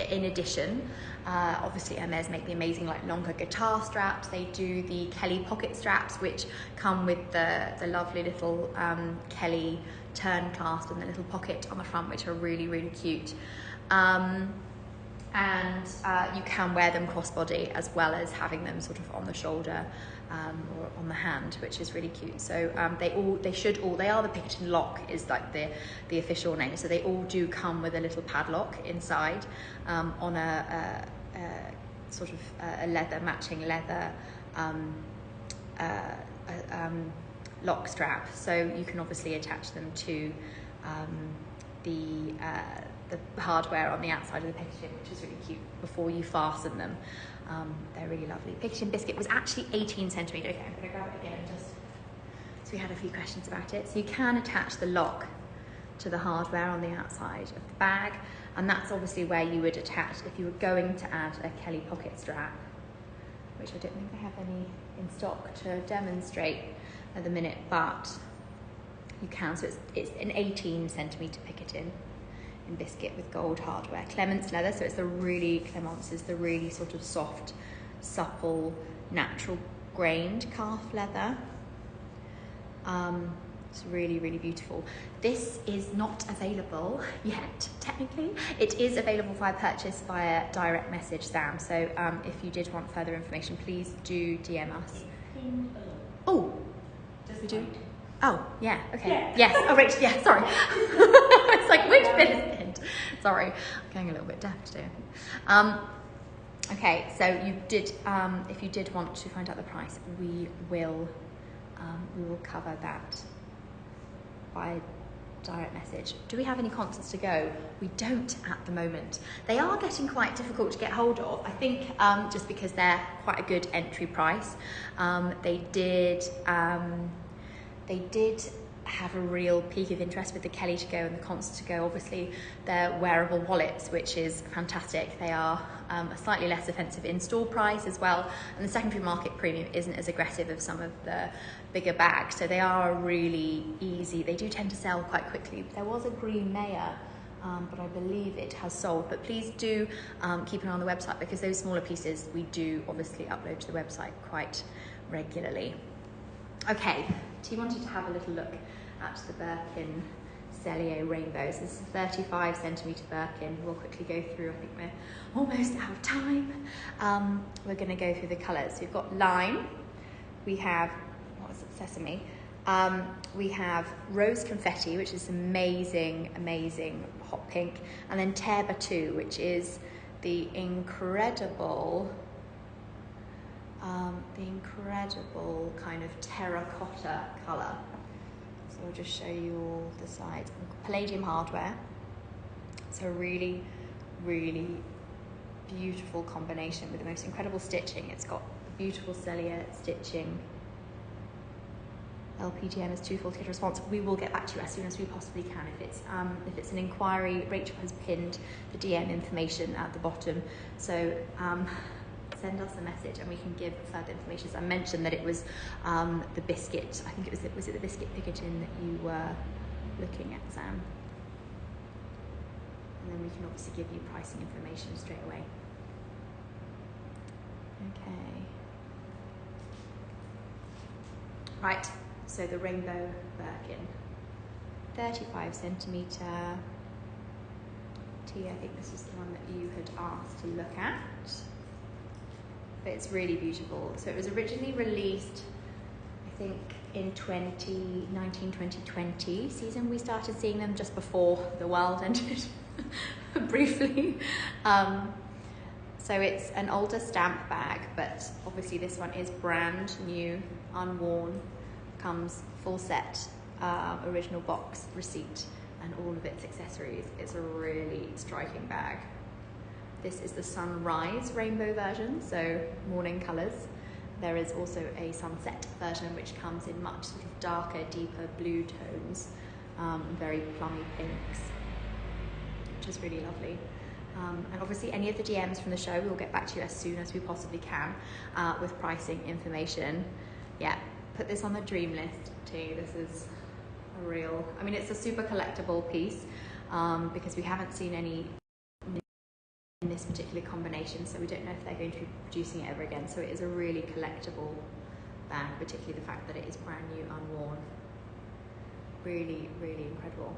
in addition. Obviously Hermes make the amazing longer guitar straps. They do the Kelly pocket straps, which come with the lovely little Kelly turn clasp and the little pocket on the front, which are really cute. And you can wear them crossbody as well as having them sort of on the shoulder or on the hand, which is really cute. So they are the Picketon lock is like the official name. So they all do come with a little padlock inside on a sort of a matching leather lock strap. So you can obviously attach them to the hardware on the outside of the Picketon, which is really cute, before you fasten them. They're really lovely. Picketon biscuit was actually 18 centimetres. Okay, I'm going to grab it again just so we had a few questions about it. So you can attach the lock to the hardware on the outside of the bag, and that's obviously where you would attach if you were going to add a Kelly pocket strap, which I don't think they have any in stock to demonstrate at the minute, but you can. So it's an 18 centimetre Picketon in biscuit with gold hardware. Clemence leather, so Clemence is the really sort of soft, supple, natural grained calf leather. It's really beautiful. This is not available yet, technically. It is available via purchase via direct message, Sam. So if you did want further information, please do DM us. Oh, we do? Oh, yeah, okay. Yeah. Yes, oh, right, yeah, sorry. It's like, which bit is pinned? Sorry, I'm going a little bit deaf today, I think. Okay, so you did, if you did want to find out the price, we will cover that by direct message. Do we have any concerts to go? We don't at the moment. They are getting quite difficult to get hold of, I think, just because they're quite a good entry price. They did have a real peak of interest with the Kelly to go and the concert to go. Obviously, they're wearable wallets, which is fantastic. They are a slightly less offensive in-store price as well, and the secondary market premium isn't as aggressive as some of the bigger bags, so they are really easy. They do tend to sell quite quickly. There was a green Mayer, but I believe it has sold. But please do keep an eye on the website, because those smaller pieces we do obviously upload to the website quite regularly. Okay, so you wanted to have a little look at the Birkin Cellier rainbows. This is a 35 centimetre Birkin. We'll quickly go through. I think we're almost out of time. We're going to go through the colours. So we've got lime. We have, what is it, sesame. We have rose confetti, which is amazing hot pink. And then terre battue, which is the incredible kind of terracotta colour. So I'll just show you all the sides. Palladium hardware. So really beautiful combination with the most incredible stitching. It's got beautiful cellular stitching LPGM is too full to get a response. We will get back to you as soon as we possibly can. If it's an inquiry, Rachel has pinned the DM information at the bottom. So send us a message and we can give further information. So I mentioned that it was the biscuit. I think was it the biscuit Pickerton that you were looking at, Sam? And then we can obviously give you pricing information straight away. Okay. Right, so the rainbow Birkin, 35 centimetre T. I think this is the one that you had asked to look at. But it's really beautiful. So it was originally released, I think, in 2019-2020 season. We started seeing them just before the world ended, briefly. So it's an older stamp bag, but obviously this one is brand new, unworn, comes full set, original box, receipt, and all of its accessories. It's a really striking bag. This is the sunrise rainbow version, so morning colours. There is also a sunset version which comes in much sort of darker, deeper blue tones, very plummy pinks, which is really lovely. And obviously any of the DMs from the show, we'll get back to you as soon as we possibly can with pricing information. Yeah, put this on the dream list too. This is a real, I mean, it's a super collectible piece because we haven't seen any in this particular combination, so we don't know if they're going to be producing it ever again. So it is a really collectible bag, particularly the fact that it is brand new, unworn. Really, really incredible.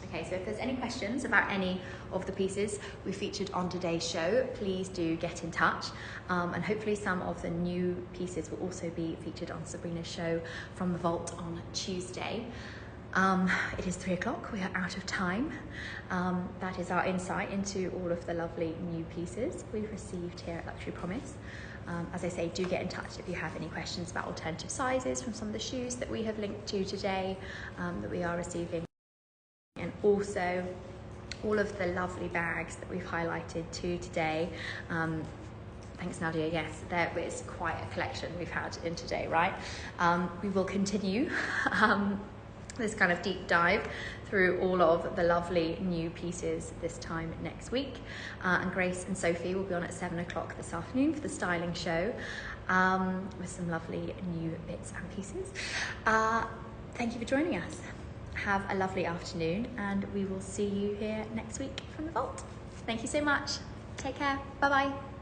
Okay, so if there's any questions about any of the pieces we featured on today's show, please do get in touch. And hopefully some of the new pieces will also be featured on Sabrina's show from the vault on Tuesday. It is 3 o'clock, we are out of time. That is our insight into all of the lovely new pieces we've received here at Luxury Promise. As I say, do get in touch if you have any questions about alternative sizes from some of the shoes that we have linked to today, that we are receiving. And also all of the lovely bags that we've highlighted to today. Thanks, Nadia. Yes, there is quite a collection we've had in today, right? We will continue this kind of deep dive through all of the lovely new pieces this time next week. And Grace and Sophie will be on at 7 o'clock this afternoon for the styling show with some lovely new bits and pieces. Thank you for joining us. Have a lovely afternoon and we will see you here next week from the vault. Thank you so much. Take care. Bye-bye.